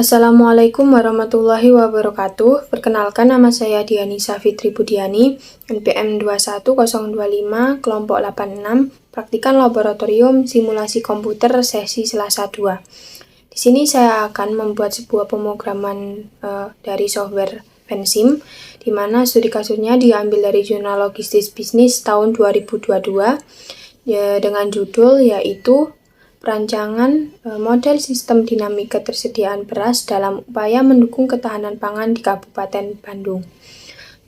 Assalamualaikum warahmatullahi wabarakatuh. Perkenalkan, nama saya Dianisa Fitri Budiani, NPM 21025, kelompok 86, praktikan laboratorium simulasi komputer sesi Selasa 2. Di sini saya akan membuat sebuah pemrograman dari software Pensim, di mana studi kasusnya diambil dari Jurnal Logistik Bisnis tahun 2022 dengan judul yaitu perancangan model sistem dinamik ketersediaan beras dalam upaya mendukung ketahanan pangan di Kabupaten Bandung.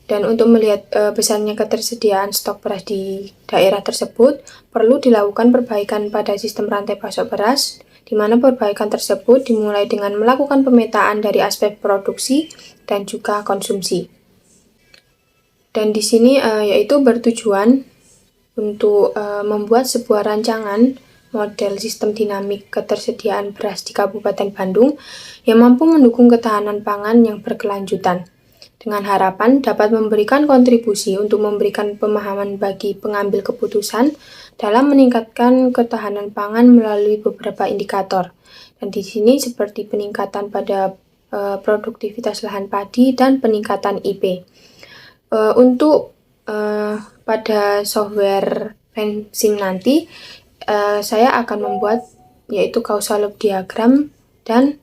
Dan untuk melihat besarnya ketersediaan stok beras di daerah tersebut, perlu dilakukan perbaikan pada sistem rantai pasok beras, di mana perbaikan tersebut dimulai dengan melakukan pemetaan dari aspek produksi dan juga konsumsi. Dan di sini yaitu bertujuan untuk membuat sebuah rancangan model sistem dinamik ketersediaan beras di Kabupaten Bandung yang mampu mendukung ketahanan pangan yang berkelanjutan, dengan harapan dapat memberikan kontribusi untuk memberikan pemahaman bagi pengambil keputusan dalam meningkatkan ketahanan pangan melalui beberapa indikator. Dan di sini seperti peningkatan pada produktivitas lahan padi dan peningkatan IP. Untuk pada software Pensim nanti, saya akan membuat yaitu causal loop diagram dan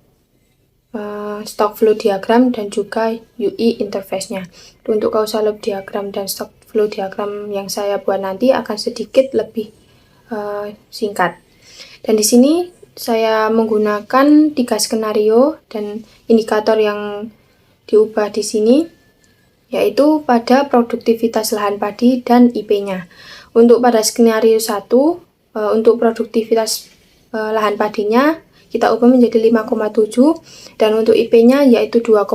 stock flow diagram dan juga UI interface-nya. Untuk causal loop diagram dan stock flow diagram yang saya buat nanti akan sedikit lebih singkat. Dan di sini saya menggunakan 3 skenario dan indikator yang diubah di sini, yaitu pada produktivitas lahan padi dan IP-nya. Untuk pada skenario 1, untuk produktivitas lahan padinya kita ubah menjadi 5,7 dan untuk IP-nya yaitu 2,5.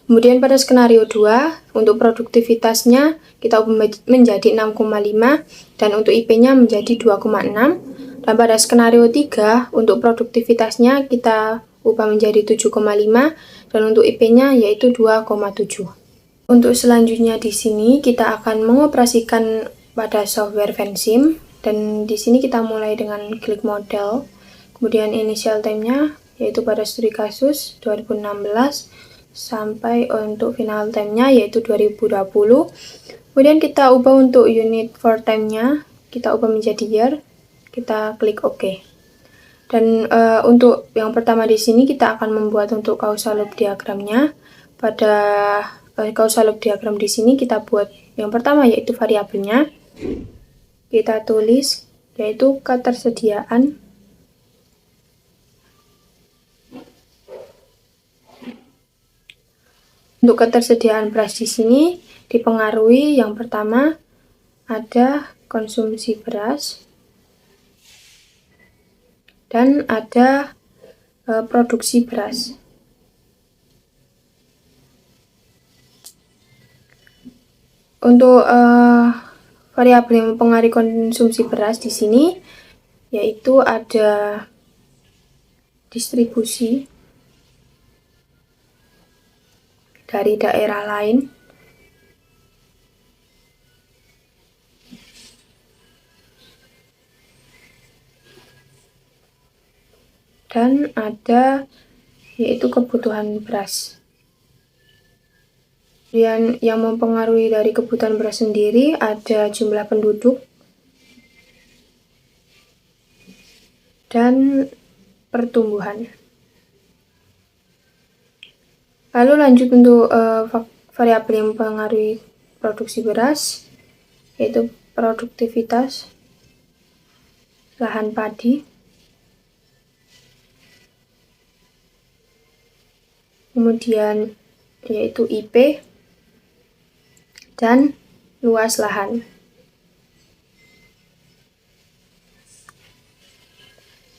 Kemudian pada skenario 2, untuk produktivitasnya kita ubah menjadi 6,5 dan untuk IP-nya menjadi 2,6. Dan pada skenario 3, untuk produktivitasnya kita ubah menjadi 7,5 dan untuk IP-nya yaitu 2,7. Untuk selanjutnya di sini kita akan mengoperasikan pada software Pensim, dan di sini kita mulai dengan klik model, kemudian initial time-nya yaitu pada studi kasus 2016 sampai untuk final time-nya yaitu 2020. Kemudian kita ubah untuk unit for time-nya, kita ubah menjadi year, kita klik OK. Dan untuk yang pertama di sini kita akan membuat untuk causal loop diagramnya. Pada causal loop diagram di sini kita buat yang pertama yaitu variabelnya. Kita tulis yaitu ketersediaan untuk ketersediaan beras di sini dipengaruhi yang pertama ada konsumsi beras dan ada produksi beras. Untuk variabel yang mempengaruhi konsumsi beras di sini yaitu ada distribusi dari daerah lain dan ada yaitu kebutuhan beras. Kemudian yang mempengaruhi dari kebutuhan beras sendiri ada jumlah penduduk dan pertumbuhan. Lalu lanjut untuk variabel yang mempengaruhi produksi beras yaitu produktivitas lahan padi, kemudian yaitu IP dan luas lahan.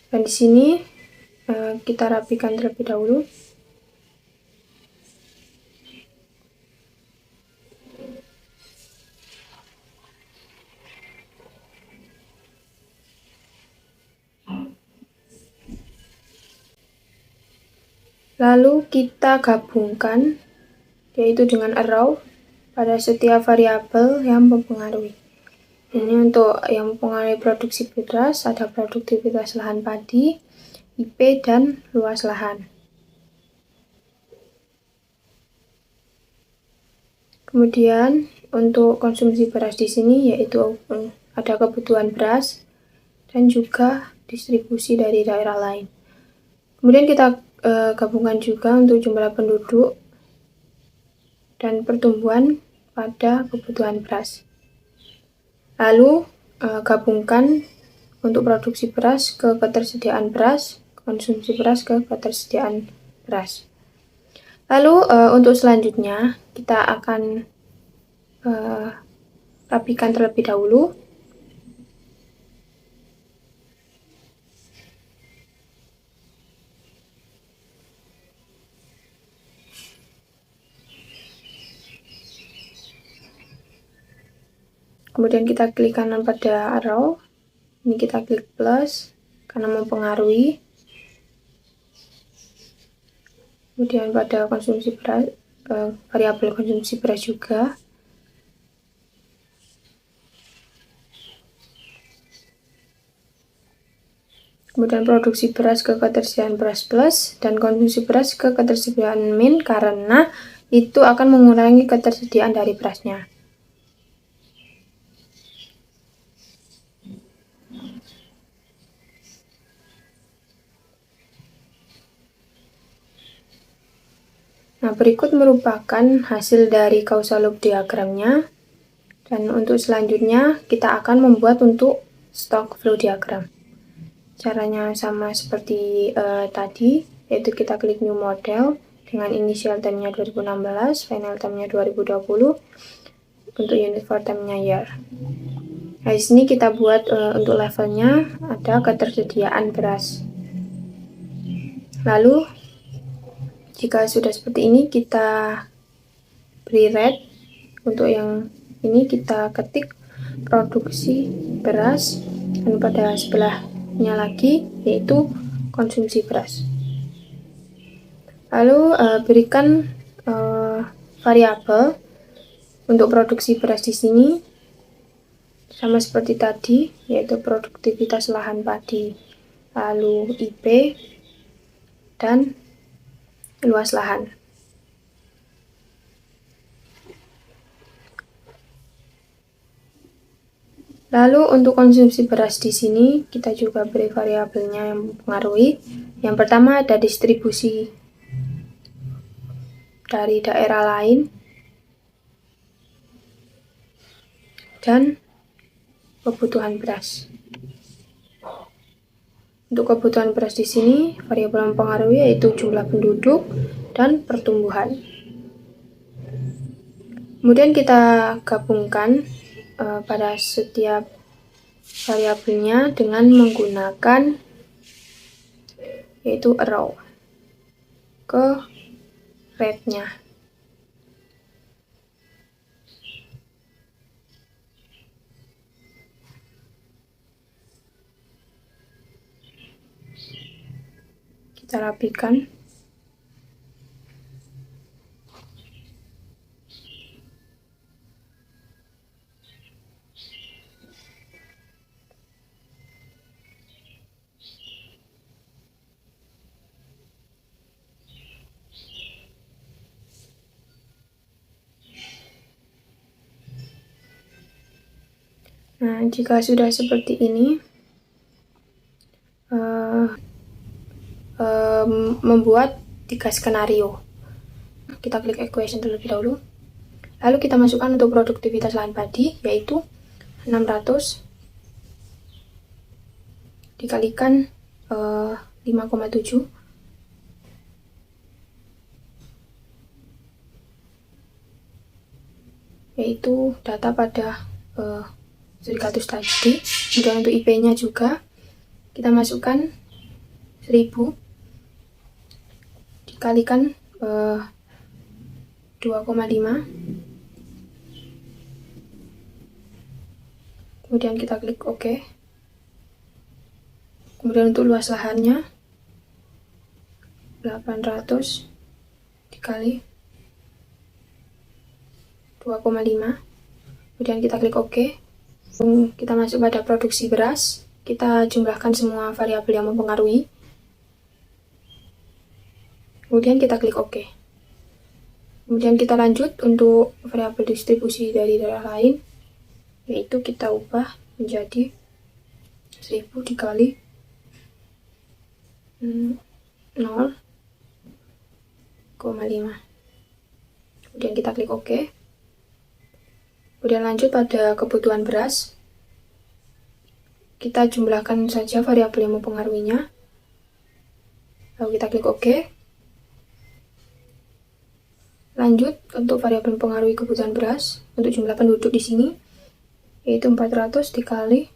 Dan di sini kita rapikan terlebih dahulu. Lalu kita gabungkan yaitu dengan arrow pada setiap variabel yang mempengaruhi. Ini untuk yang mempengaruhi produksi beras ada produktivitas lahan padi, IP, dan luas lahan. Kemudian untuk konsumsi beras di sini yaitu ada kebutuhan beras dan juga distribusi dari daerah lain. Kemudian kita gabungkan juga untuk jumlah penduduk dan pertumbuhan pada kebutuhan beras. Lalu gabungkan untuk produksi beras ke ketersediaan beras, konsumsi beras ke ketersediaan beras. Lalu untuk selanjutnya kita akan rapikan terlebih dahulu. Kemudian kita klik kanan pada arrow. Ini kita klik plus karena mempengaruhi. Kemudian pada konsumsi beras, variabel konsumsi beras juga. Kemudian produksi beras ke ketersediaan beras plus dan konsumsi beras ke ketersediaan min karena itu akan mengurangi ketersediaan dari berasnya. Nah, berikut merupakan hasil dari causal loop diagramnya. Dan untuk selanjutnya kita akan membuat untuk stock flow diagram. Caranya sama seperti tadi, yaitu kita klik new model dengan initial time-nya 2016, final time-nya 2020, untuk unit for time-nya year. Nah, di sini kita buat untuk levelnya ada ketersediaan beras. Lalu jika sudah seperti ini kita beri red. Untuk yang ini kita ketik produksi beras dan pada sebelahnya lagi yaitu konsumsi beras. Lalu berikan variabel untuk produksi beras di sini sama seperti tadi, yaitu produktivitas lahan padi, lalu IP dan luas lahan. Lalu untuk konsumsi beras di sini kita juga beri variabelnya yang mempengaruhi. Yang pertama ada distribusi dari daerah lain dan kebutuhan beras. Untuk kebutuhan beras di sini variabel mempengaruhi yaitu jumlah penduduk dan pertumbuhan. Kemudian kita gabungkan pada setiap variabelnya dengan menggunakan yaitu arrow ke red-nya. Kita rapikan. Nah, jika sudah seperti ini, membuat 3 skenario. Kita klik equation terlebih dahulu. Lalu kita masukkan untuk produktivitas lahan padi, yaitu 600 dikalikan 5,7 yaitu data pada 100 tadi. Kemudian untuk IP-nya juga kita masukkan 1000 dikalikan 2,5. Kemudian kita klik OK. Kemudian untuk luas lahannya 800 dikali 2,5. Kemudian kita klik OK. Kita masuk pada produksi beras. Kita jumlahkan semua variabel yang mempengaruhi. Kemudian kita klik OK. Kemudian kita lanjut untuk variabel distribusi dari daerah lain, yaitu kita ubah menjadi 1000 dikali 0,5. Kemudian kita klik OK. Kemudian lanjut pada kebutuhan beras. Kita jumlahkan saja variabel yang mempengaruhinya. Lalu kita klik OK. Lanjut untuk variabel mempengaruhi kebutuhan beras untuk jumlah penduduk di sini, yaitu 400 dikali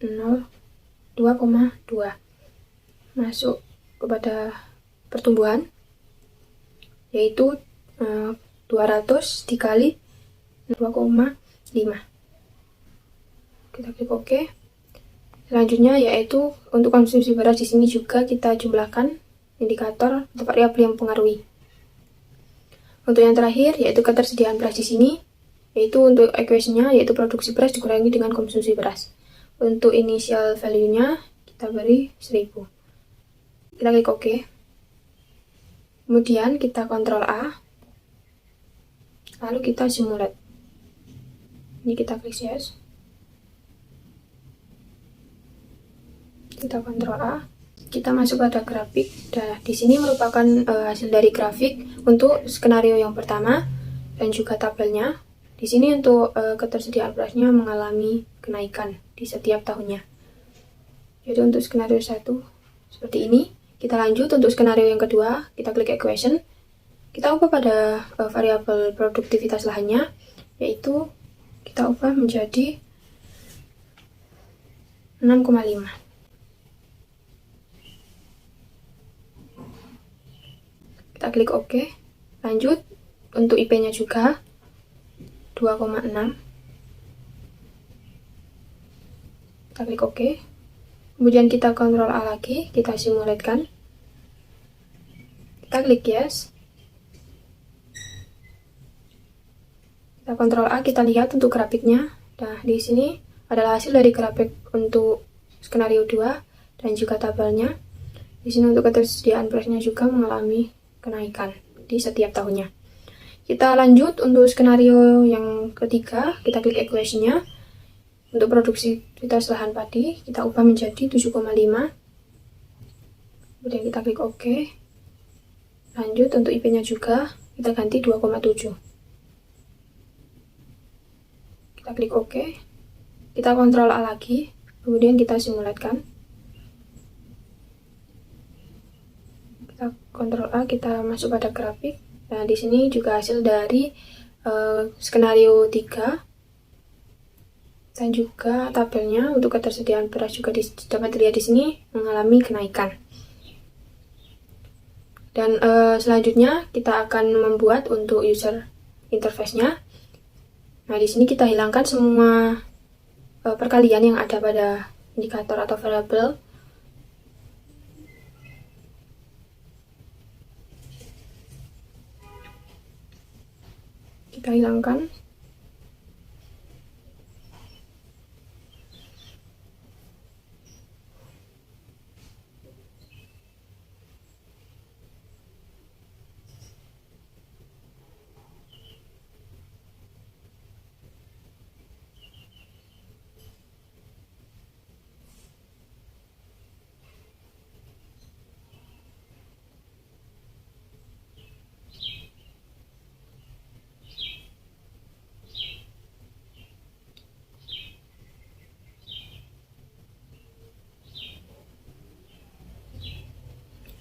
2,2. Masuk kepada pertumbuhan, yaitu 200 dikali 2,5. Kita klik OK. Selanjutnya yaitu untuk konsumsi beras di sini juga kita jumlahkan indikator untuk variabel yang mempengaruhi. Untuk yang terakhir yaitu ketersediaan beras di sini, yaitu untuk equation-nya yaitu produksi beras dikurangi dengan konsumsi beras. Untuk initial value-nya kita beri 1000. Kita klik OK. Kemudian kita Ctrl A. Lalu kita simulate. Ini kita klik yes. Kita Ctrl A. Kita masuk pada grafik. Dan di sini merupakan hasil dari grafik untuk skenario yang pertama dan juga tabelnya. Di sini untuk ketersediaan berasnya mengalami kenaikan di setiap tahunnya. Jadi untuk skenario 1 seperti ini. Kita lanjut untuk skenario yang kedua, kita klik equation. Kita ubah pada variabel produktivitas lahannya, yaitu kita ubah menjadi 6,5. Kita klik OK. Lanjut untuk IP-nya juga 2,6. Kita klik OK. Kemudian kita Ctrl A lagi, kita simulatekan. Kita klik yes. Kita Ctrl A, kita lihat untuk grafiknya. Nah, di sini adalah hasil dari grafik untuk skenario 2 dan juga tabelnya. Di sini untuk ketersediaan berasnya juga mengalami kenaikan di setiap tahunnya. Kita lanjut untuk skenario yang ketiga, kita klik equation-nya. Untuk produktivitas lahan padi, kita ubah menjadi 7,5. Kemudian kita klik OK. Lanjut untuk IP-nya juga, kita ganti 2,7. Kita klik OK. Kita Ctrl A lagi, kemudian kita simulatekan. Ctrl A, kita masuk pada grafik. Nah, di sini juga hasil dari skenario 3 dan juga tabelnya untuk ketersediaan beras juga dapat dilihat di sini mengalami kenaikan. Dan selanjutnya kita akan membuat untuk user interface-nya. Nah, di sini kita hilangkan semua perkalian yang ada pada indikator atau variabel. Kita hilangkan.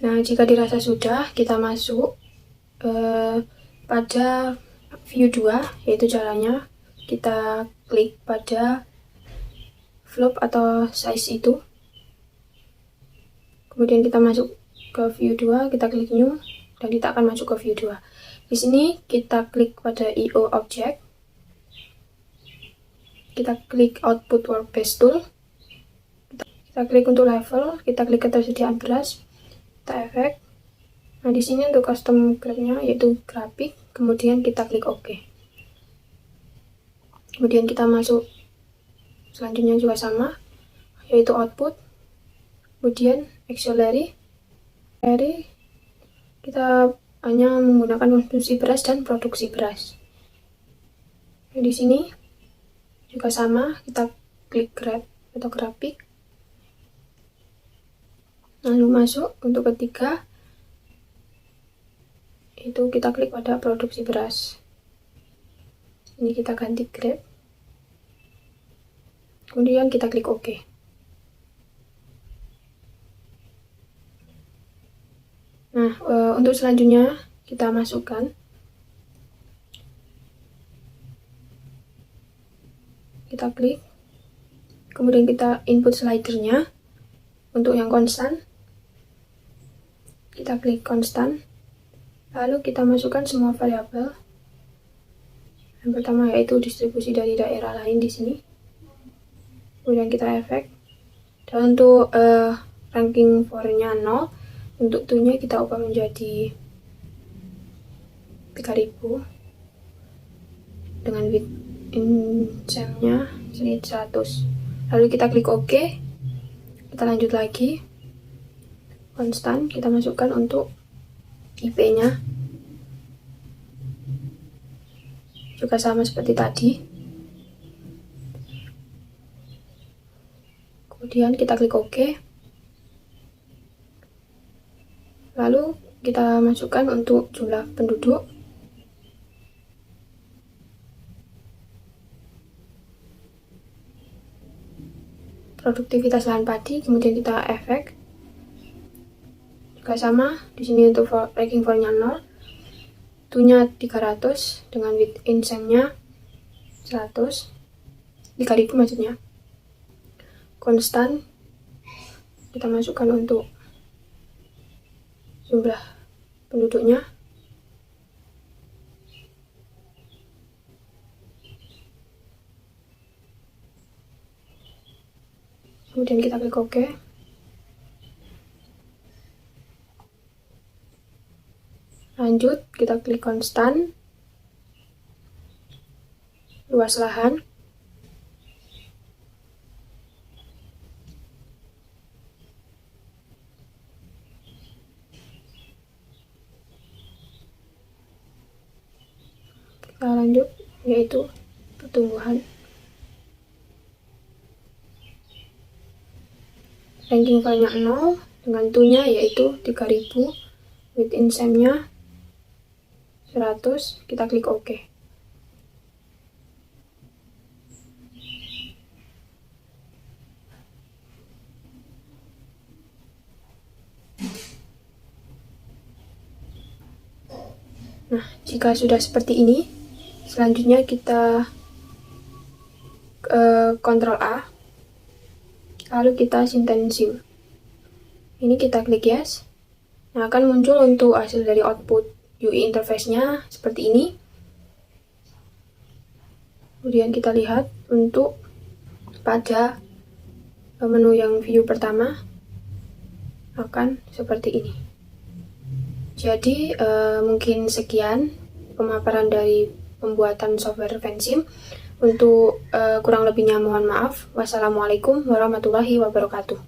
Nah, jika dirasa sudah, kita masuk pada view 2, yaitu caranya kita klik pada float atau size itu. Kemudian kita masuk ke view 2, kita klik new, dan kita akan masuk ke view 2. Di sini kita klik pada IO object. Kita klik output workspace tool. Kita klik untuk level, kita klik ketersediaan beras. Kita efek. Nah, di sini untuk custom graph-nya yaitu grafik, kemudian kita klik OK. Kemudian kita masuk selanjutnya juga sama, yaitu output. Kemudian auxiliary. Kita hanya menggunakan konsumsi beras dan produksi beras. Nah, di sini juga sama, kita klik grab atau grafik, lalu masuk. Untuk ketiga itu kita klik pada produksi beras. Ini kita ganti grab, kemudian kita klik OK. Nah, untuk selanjutnya kita masukkan, kita klik, kemudian kita input slidernya. Untuk yang konstan, kita klik konstan, lalu kita masukkan semua variabel. Yang pertama yaitu distribusi dari daerah lain di sini, kemudian kita efek. Dan untuk ranking for-nya 0, untuk to-nya kita ubah menjadi 3000 dengan width insem-nya 100. Lalu kita klik OK. Kita lanjut lagi, konstan, kita masukkan untuk IP-nya juga sama seperti tadi. Kemudian kita klik OK. Lalu kita masukkan untuk jumlah penduduk. Produktivitas lahan padi, kemudian kita efek. Juga sama, di sini untuk ranking for-nya 0. To-nya 300 dengan width insem-nya 100, 3000 maksudnya. Konstan, kita masukkan untuk jumlah penduduknya. Kemudian kita klik OK. Lanjut, kita klik konstan, luas lahan, kita lanjut yaitu pertumbuhan. Ranking for-nya 0 dengan to-nya yaitu 3000, width insem-nya 100, kita klik OK. Nah, jika sudah seperti ini, selanjutnya kita Ctrl A, lalu kita sintensium. Ini kita klik yes. Nah, akan muncul untuk hasil dari output UI interface-nya seperti ini. Kemudian kita lihat untuk pada menu yang view pertama akan seperti ini. Jadi mungkin sekian pemaparan dari pembuatan software Vensim. Untuk kurang lebihnya mohon maaf. Wassalamualaikum warahmatullahi wabarakatuh.